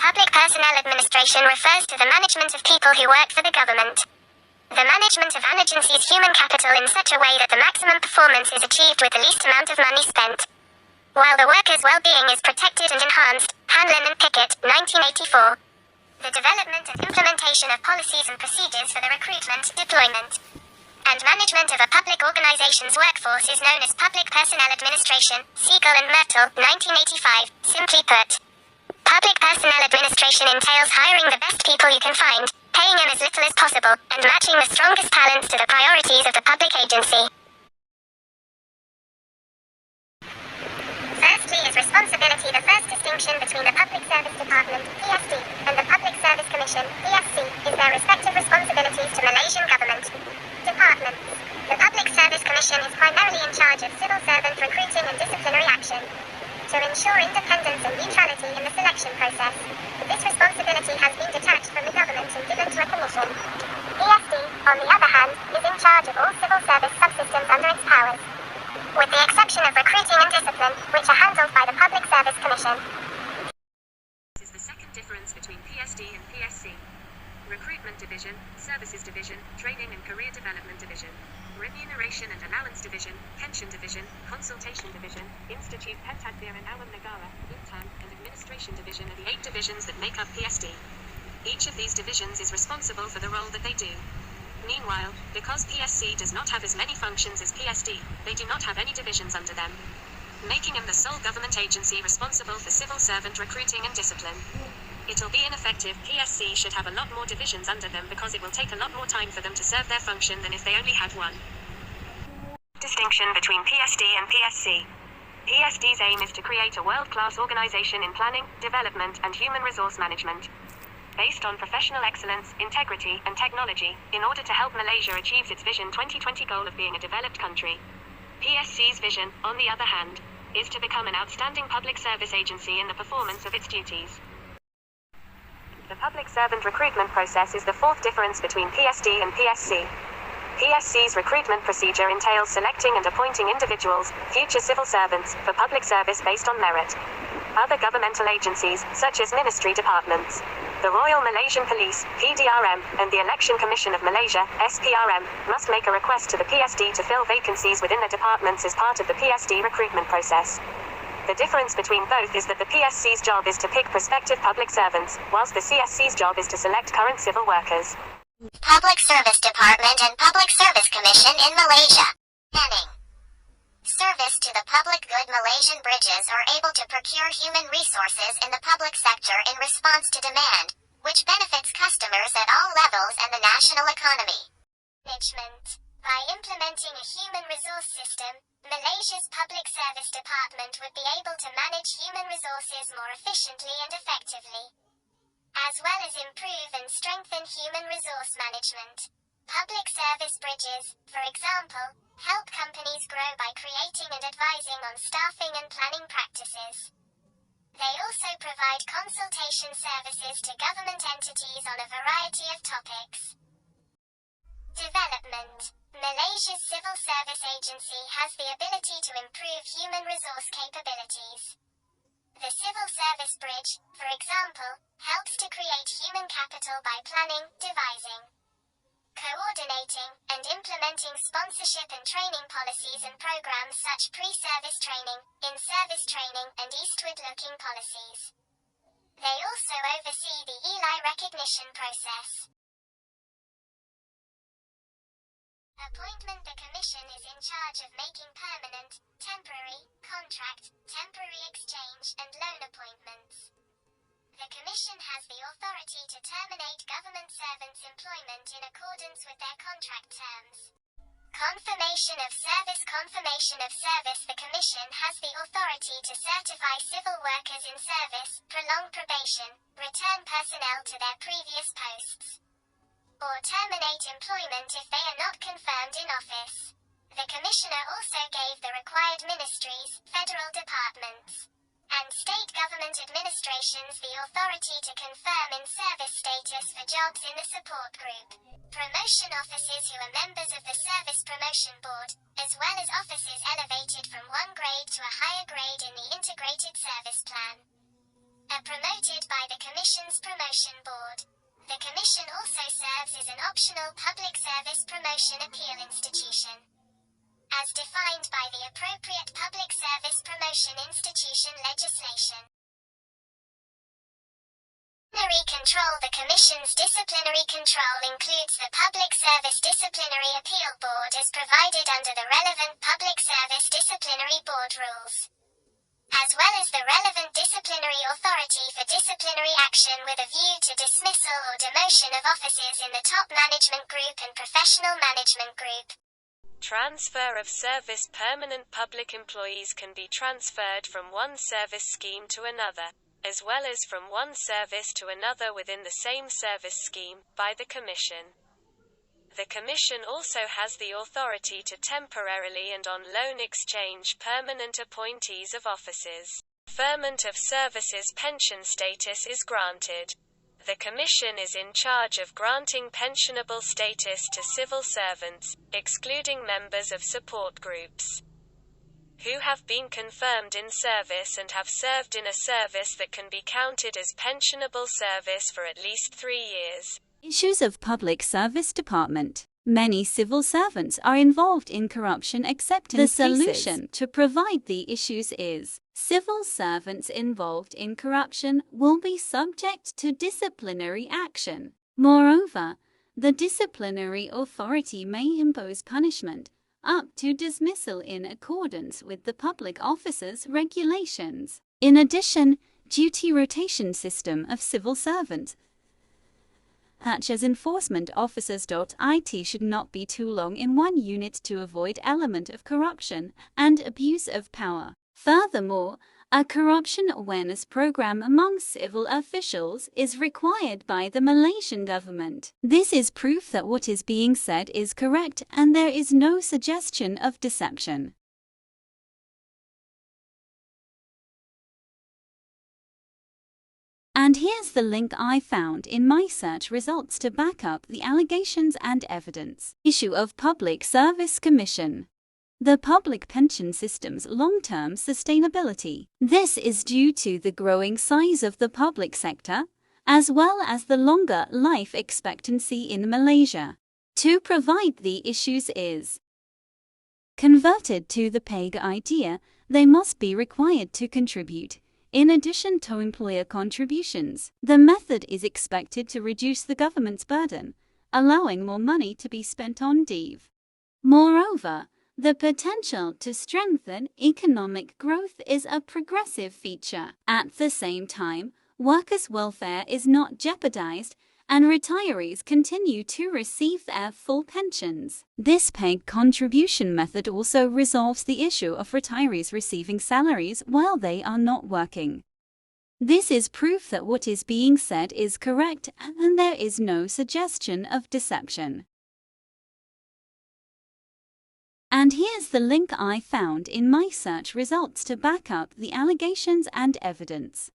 Public personnel administration refers to the management of people who work for the government. The management of an agency's human capital in such a way that the maximum performance is achieved with the least amount of money spent, while the workers' well-being is protected and enhanced. Hanlon and Pickett, 1984. The development and implementation of policies and procedures for the recruitment, deployment, and management of a public organization's workforce is known as public personnel administration. Siegel and Myrtle, 1985. Simply put, public personnel administration entails hiring the best people you can find, paying them as little as possible, and matching the strongest talents to the priorities of the public agency. Firstly is responsibility. The first distinction between the Public Service Department, PSD, and the Public Service Commission, PSC, is their respective responsibilities to Malaysian government departments. The Public Service Commission is primarily in charge of civil servant recruiting and disciplinary action to ensure independence and neutrality in the selection process. This responsibility has been detached from the government and given to a commission. PSD, on the other hand, is in charge of all civil service subsystems under its powers, with the exception of recruiting and discipline, which are handled by the Public Service Commission. This is the second difference between PSD and PSC. Recruitment Division, Services Division, Training and Career Development Division, Remuneration and Allowance Division, Pension Division, Consultation Division, Institute Pentadbir and Awam Negara, Intern, and Administration Division are the 8 divisions that make up PSD. Each of these divisions is responsible for the role that they do. Meanwhile, because PSC does not have as many functions as PSD, they do not have any divisions under them, making them the sole government agency responsible for civil servant recruiting and discipline. It'll be ineffective. PSC should have a lot more divisions under them because it will take a lot more time for them to serve their function than if they only had one. Distinction between PSD and PSC. PSD's aim is to create a world-class organization in planning, development, and human resource management, based on professional excellence, integrity, and technology, in order to help Malaysia achieve its Vision 2020 goal of being a developed country. PSC's vision, on the other hand, is to become an outstanding public service agency in the performance of its duties. The public servant recruitment process is the fourth difference between PSD and PSC. PSC's recruitment procedure entails selecting and appointing individuals, future civil servants, for public service based on merit. Other governmental agencies, such as ministry departments, the Royal Malaysian Police, PDRM, and the Election Commission of Malaysia, SPRM, must make a request to the PSD to fill vacancies within the departments as part of the PSD recruitment process. The difference between both is that the PSC's job is to pick prospective public servants, whilst the CSC's job is to select current civil workers. Public Service Department and Public Service Commission in Malaysia. Penning. Service to the public good. Malaysian bridges are able to procure human resources in the public sector in response to demand, which benefits customers at all levels and the national economy. Management. By implementing a human resource system, Malaysia's Public Service Department would be able to manage human resources more efficiently and effectively, as well as improve and strengthen human resource management. Public service bridges, for example, help companies grow by creating and advising on staffing and planning practices. They also provide consultation services to government entities on a variety of topics. Development. Malaysia's Civil Service Agency has the ability to improve human resource capabilities. The Civil Service Bridge, for example, helps to create human capital by planning, devising, coordinating, and implementing sponsorship and training policies and programs such pre-service training, in-service training, and eastward-looking policies. They also oversee the ELI recognition process. Appointment. The Commission is in charge of making permanent, temporary, contract, temporary exchange, and loan appointments. The Commission has the authority to terminate government servants' employment in accordance with their contract terms. Confirmation of service. Confirmation of service. The Commission has the authority to certify civil workers in service, prolong probation, return personnel to their previous posts, or terminate employment if they are not confirmed in office. The Commissioner also gave the required ministries, federal departments, and state government administrations the authority to confirm in-service status for jobs in the support group, promotion officers who are members of the Service Promotion Board, as well as officers elevated from one grade to a higher grade in the Integrated Service Plan. are promoted by the Commission's Promotion Board. The Commission also serves as an optional public service promotion appeal institution, as defined by the appropriate public service promotion institution legislation. Disciplinary control. The Commission's disciplinary control includes the Public Service Disciplinary Appeal Board as provided under the relevant Public Service Disciplinary Board rules, as well as the relevant disciplinary authority for disciplinary action with a view to dismissal or demotion of officers in the top management group and professional management group. Transfer of service. Permanent public employees can be transferred from one service scheme to another, as well as from one service to another within the same service scheme, by the Commission. The Commission also has the authority to temporarily and on loan exchange permanent appointees of officers. Conferment of services. Pension status is granted. The Commission is in charge of granting pensionable status to civil servants, excluding members of support groups, who have been confirmed in service and have served in a service that can be counted as pensionable service for at least 3 years. Issues of Public Service Department. Many civil servants are involved in corruption acceptance cases. The solution to provide the issues is, civil servants involved in corruption will be subject to disciplinary action. Moreover, the disciplinary authority may impose punishment up to dismissal in accordance with the public officers' regulations. In addition, duty rotation system of civil servants, such as enforcement officers. It should not be too long in one unit to avoid element of corruption and abuse of power. Furthermore, a corruption awareness program among civil officials is required by the Malaysian government. This is proof that what is being said is correct and there is no suggestion of deception. And here's the link I found in my search results to back up the allegations and evidence. Issue of Public Service Commission. The public pension system's long-term sustainability. This is due to the growing size of the public sector, as well as the longer life expectancy in Malaysia. To provide the issues is converted to the PEG idea, they must be required to contribute, in addition to employer contributions. The method is expected to reduce the government's burden, allowing more money to be spent on DIV. Moreover, the potential to strengthen economic growth is a progressive feature. At the same time, workers' welfare is not jeopardized, and retirees continue to receive their full pensions. This PEG contribution method also resolves the issue of retirees receiving salaries while they are not working. This is proof that what is being said is correct and there is no suggestion of deception. And here's the link I found in my search results to back up the allegations and evidence.